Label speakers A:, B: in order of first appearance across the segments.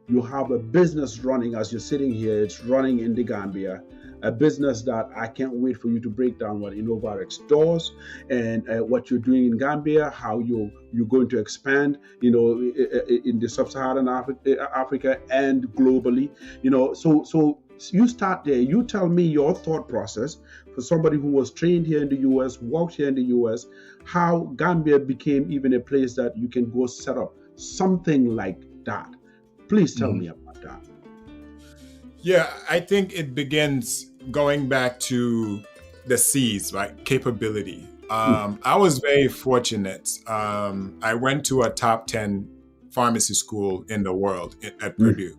A: you have a business running as you're sitting here. It's running in the Gambia, a business that I can't wait for you to break down what innovarx does and what you're doing in Gambia, how you're going to expand, in the sub-Saharan Africa and globally. So you start there. You tell me your thought process for somebody who was trained here in the U.S., worked here in the U.S., how Gambia became even a place that you can go set up something like that. Please tell me about that.
B: Yeah, I think it begins going back to the C's, right? Capability. I was very fortunate. I went to a top 10 pharmacy school in the world at Purdue.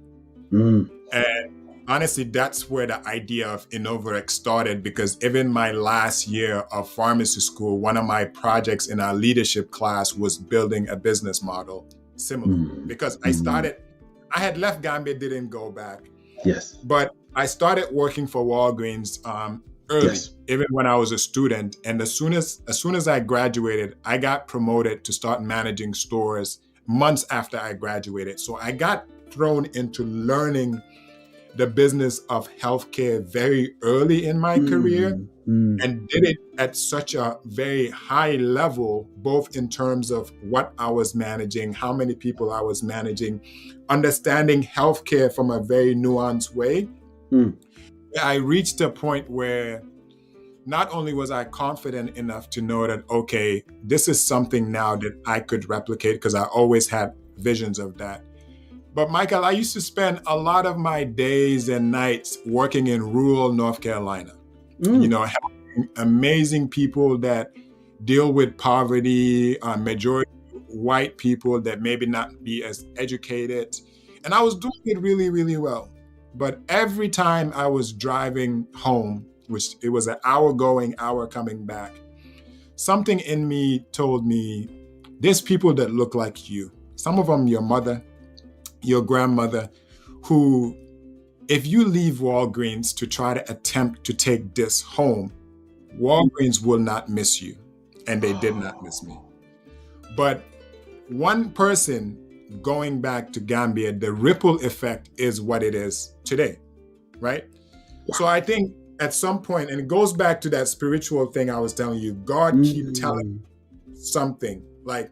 A: Mm.
B: And honestly, that's where the idea of innovarx started, because even my last year of pharmacy school, one of my projects in our leadership class was building a business model similar. Because I had left Gambia, didn't go back.
A: Yes.
B: But I started working for Walgreens early, even when I was a student. And as soon as I graduated, I got promoted to start managing stores months after I graduated. So I got thrown into learning the business of healthcare very early in my career, and did it at such a very high level, both in terms of what I was managing, how many people I was managing, understanding healthcare from a very nuanced way. I reached a point where not only was I confident enough to know that, okay, this is something now that I could replicate, because I always had visions of that. But Michael, I used to spend a lot of my days and nights working in rural North Carolina, helping amazing people that deal with poverty, majority white people that maybe not be as educated. And I was doing it really, really well. But every time I was driving home, which it was an hour going, hour coming back, something in me told me, there's people that look like you. Some of them, your mother, your grandmother, who, if you leave Walgreens to try to attempt to take this home, Walgreens will not miss you. And they did not miss me. But one person going back to Gambia, the ripple effect is what it is today, right? So I think at some point, and it goes back to that spiritual thing I was telling you, God keep telling something like,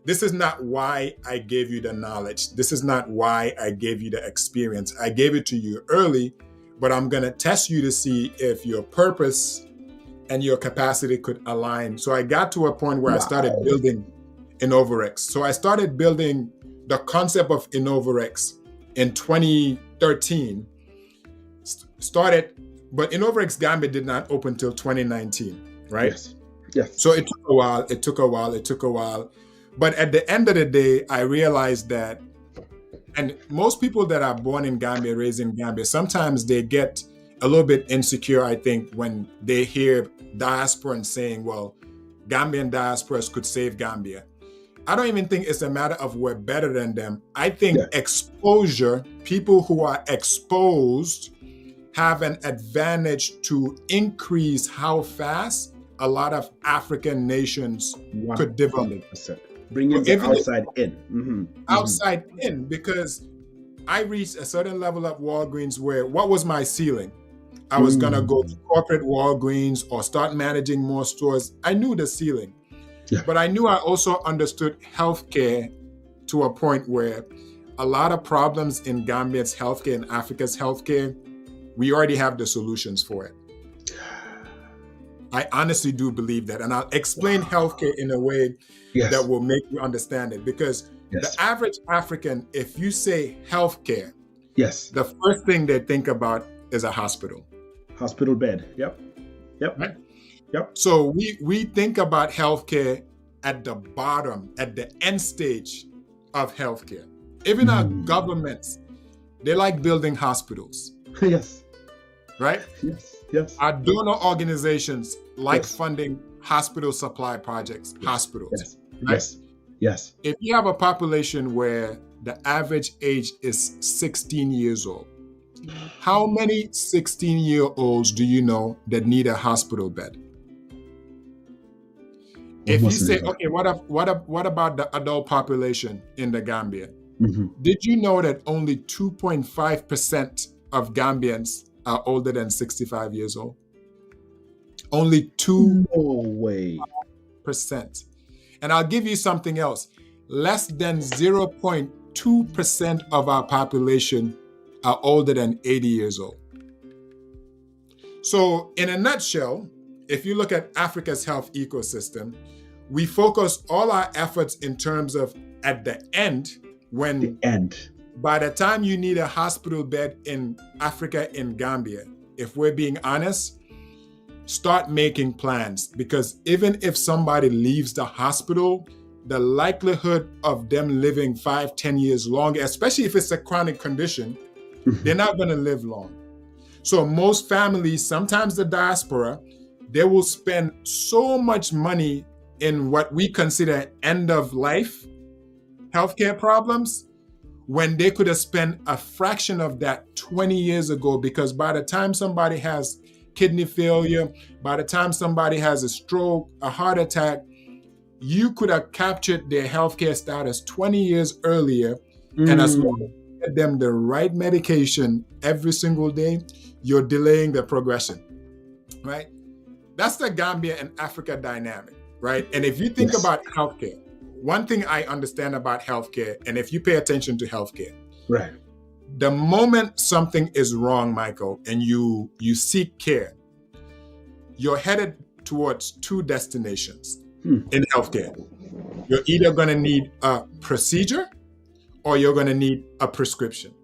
B: this is not why I gave you the knowledge. This is not why I gave you the experience. I gave it to you early, but I'm going to test you to see if your purpose and your capacity could align. So I got to a point where I started building innovarx. So I started building the concept of innovarx in 2013. But innovarx Gambia did not open till 2019, right?
A: Yes.
B: So it took a while. But at the end of the day, I realized that, and most people that are born in Gambia, raised in Gambia, sometimes they get a little bit insecure, I think, when they hear diaspora and saying, well, Gambian diasporas could save Gambia. I don't even think it's a matter of we're better than them. I think exposure, people who are exposed have an advantage to increase how fast a lot of African nations could develop.
A: 100%. Bringing the outside in.
B: Outside in, because I reached a certain level of Walgreens where, what was my ceiling? I was going to go to corporate Walgreens or start managing more stores. I knew the ceiling. But I knew I also understood healthcare to a point where a lot of problems in Gambia's healthcare and Africa's healthcare, we already have the solutions for it. I honestly do believe that. And I'll explain healthcare in a way that will make you understand it. Because the average African, if you say healthcare, the first thing they think about is a hospital.
A: Hospital bed. Yep.
B: Right? Yep. So we think about healthcare at the bottom, at the end stage of healthcare. Even our governments, they like building hospitals.
A: Yes.
B: Right?
A: Yes.
B: Our donor organizations like funding hospital supply projects, hospitals.
A: Yes.
B: If you have a population where the average age is 16 years old, how many 16-year-olds do you know that need a hospital bed? If you say, okay, what about the adult population in the Gambia? Did you know that only 2.5% of Gambians are older than 65 years old? Only 2%.
A: No way.
B: And I'll give you something else. Less than 0.2% of our population are older than 80 years old. So, in a nutshell, if you look at Africa's health ecosystem, we focus all our efforts in terms of at the end, when by the time you need a hospital bed in Africa, in Gambia, if we're being honest, start making plans, because even if somebody leaves the hospital, the likelihood of them living 5-10 years longer, especially if it's a chronic condition, they're not going to live long. So most families, sometimes the diaspora, they will spend so much money in what we consider end of life healthcare problems, when they could have spent a fraction of that 20 years ago, because by the time somebody has kidney failure, by the time somebody has a stroke, a heart attack, you could have captured their healthcare status 20 years earlier. And as long as you get them the right medication every single day, you're delaying the progression, right? That's the Gambia and Africa dynamic, right? And if you think about healthcare, one thing I understand about healthcare, and if you pay attention to healthcare,
A: right,
B: the moment something is wrong, Michael, and you seek care, you're headed towards two destinations in healthcare. You're either going to need a procedure or you're going to need a prescription.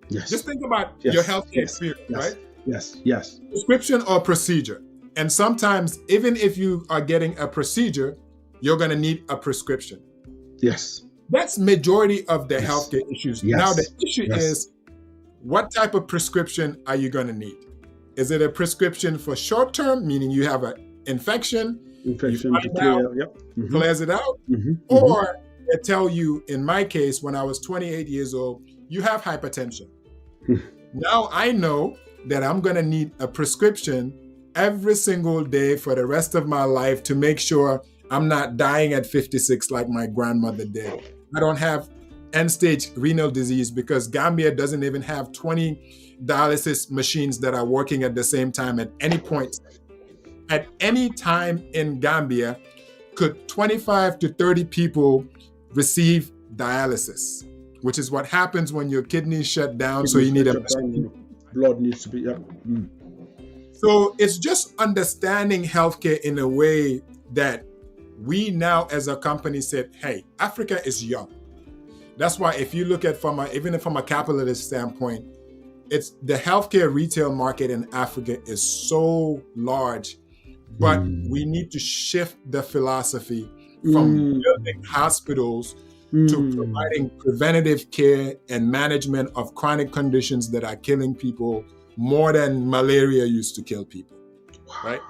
A: Yes.
B: Just think about your healthcare experience, right?
A: Yes.
B: Prescription or procedure. And sometimes, even if you are getting a procedure, you're going to need a prescription.
A: Yes.
B: That's majority of the healthcare issues.
A: Yes.
B: Now, the issue is, what type of prescription are you going to need? Is it a prescription for short term, meaning you have an infection to clear, clears it out? Or they tell you, in my case, when I was 28 years old, you have hypertension. Now I know that I'm going to need a prescription every single day for the rest of my life to make sure I'm not dying at 56 like my grandmother did. I don't have end-stage renal disease because Gambia doesn't even have 20 dialysis machines that are working at the same time at any point. At any time in Gambia, could 25 to 30 people receive dialysis, which is what happens when your kidneys shut down, so you need a machine.
A: Blood needs to be,
B: So it's just understanding healthcare in a way that we now as a company said, hey, Africa is young. That's why if you look at even from a capitalist standpoint, it's the healthcare retail market in Africa is so large, but we need to shift the philosophy from building hospitals to providing preventative care and management of chronic conditions that are killing people more than malaria used to kill people, right?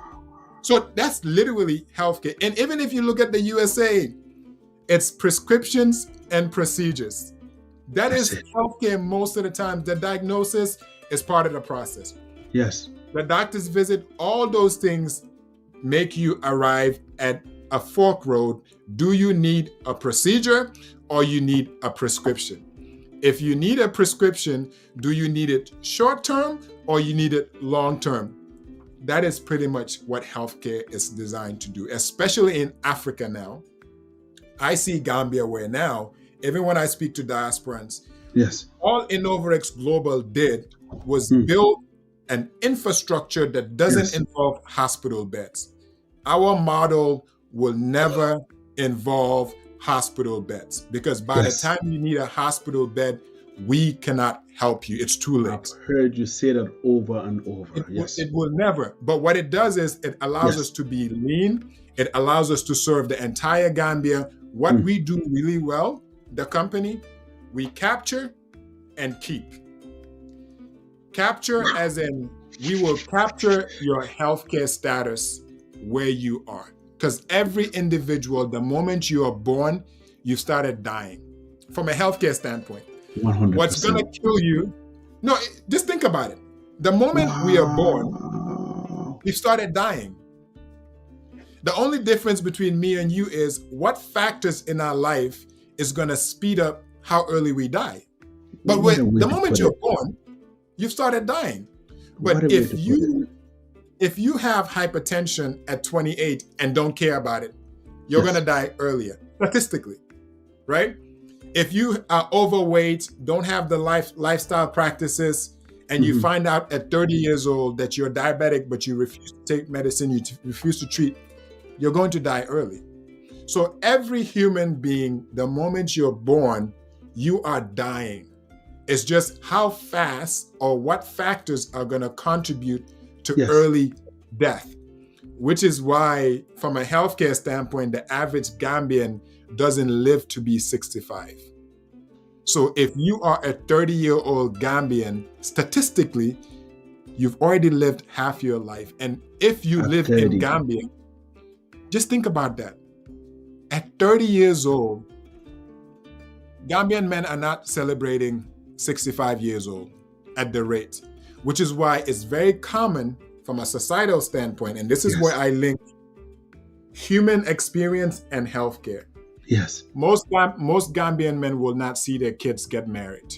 B: So that's literally healthcare. And even if you look at the USA, it's prescriptions and procedures. That is healthcare most of the time. The diagnosis is part of the process.
A: Yes.
B: The doctor's visit, all those things make you arrive at a fork road. Do you need a procedure or you need a prescription? If you need a prescription, do you need it short term or you need it long term? That is pretty much what healthcare is designed to do, especially in Africa now. I see Gambia where now, even when I speak to diasporans, all innovarx Global did was build an infrastructure that doesn't involve hospital beds. Our model will never involve hospital beds because by the time you need a hospital bed, we cannot help you. It's too late.
A: I've heard you say that over and over.
B: It will never. But what it does is it allows us to be lean. It allows us to serve the entire Gambia. What we do really well, the company, we capture and keep. Capture as in we will capture your healthcare status where you are. Because every individual, the moment you are born, you started dying. From a healthcare standpoint.
A: 100%.
B: What's going to kill you? No, just think about it. The moment we are born, we started dying. The only difference between me and you is what factors in our life is going to speed up how early we die. But
A: What a way
B: the
A: to
B: moment
A: put
B: you're
A: it.
B: born, you've started dying.
A: What
B: But
A: a way to put it.
B: if you have hypertension at 28 and don't care about it, you're
A: Yes.
B: gonna die earlier, statistically, right? If you are overweight, don't have the lifestyle practices, and you
A: Hmm.
B: find out at 30 years old that you're diabetic, but you refuse to take medicine, refuse to treat, you're going to die early. So every human being, the moment you're born, you are dying. It's just how fast or what factors are going to contribute to
A: Yes.
B: early death, which is why, from a healthcare standpoint, the average Gambian doesn't live to be 65. So if you are a 30-year-old Gambian, statistically, you've already lived half your life. And if you
A: At
B: live in
A: 30.
B: Gambia, just think about that. At 30 years old, Gambian men are not celebrating 65 years old at the rate, which is why it's very common from a societal standpoint. And this is where
A: Yes.
B: I link human experience and healthcare.
A: Yes.
B: Most Gambian men will not see their kids get married.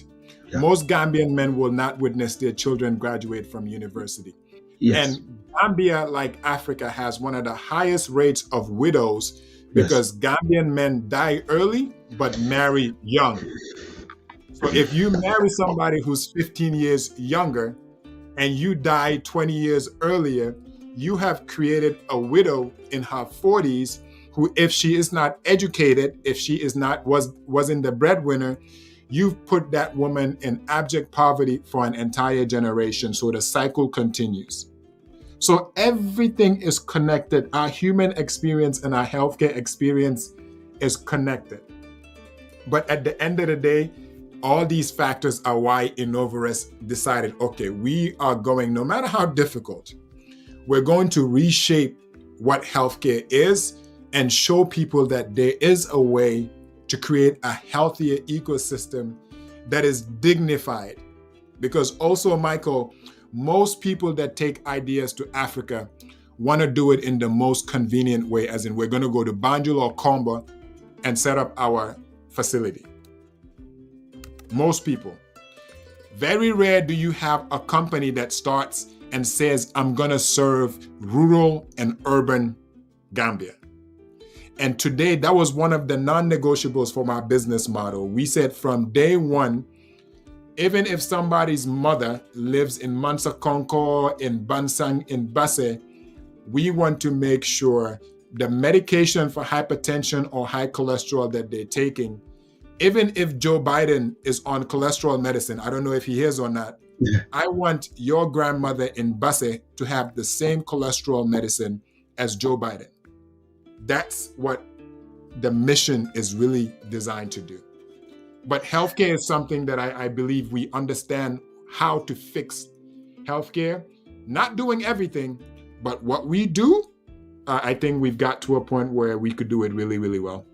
A: Yeah.
B: Most Gambian men will not witness their children graduate from university.
A: Yes.
B: And Gambia, like Africa, has one of the highest rates of widows
A: Yes.
B: because Gambian men die early but marry young. So if you marry somebody who's 15 years younger and you die 20 years earlier, you have created a widow in her 40s who, if she is not educated, if she is not wasn't the breadwinner, you've put that woman in abject poverty for an entire generation. So the cycle continues. So everything is connected. Our human experience and our healthcare experience is connected. But at the end of the day, all these factors are why innovarx decided, okay, we are going, no matter how difficult, we're going to reshape what healthcare is and show people that there is a way to create a healthier ecosystem that is dignified. Because also, Michael, most people that take ideas to Africa want to do it in the most convenient way, as in we're going to go to Banjul or Komba and set up our facility. Most people. Very rare do you have a company that starts and says, I'm going to serve rural and urban Gambia. And today, that was one of the non-negotiables for my business model. We said from day one, even if somebody's mother lives in Mansa Concord, in Bansang, in Basse, we want to make sure the medication for hypertension or high cholesterol that they're taking, even if Joe Biden is on cholesterol medicine, I don't know if he is or not, I want your grandmother in Basse to have the same cholesterol medicine as Joe Biden. That's what the mission is really designed to do. But healthcare is something that I believe we understand how to fix healthcare. Not doing everything, but what we do, I think we've got to a point where we could do it really, really well.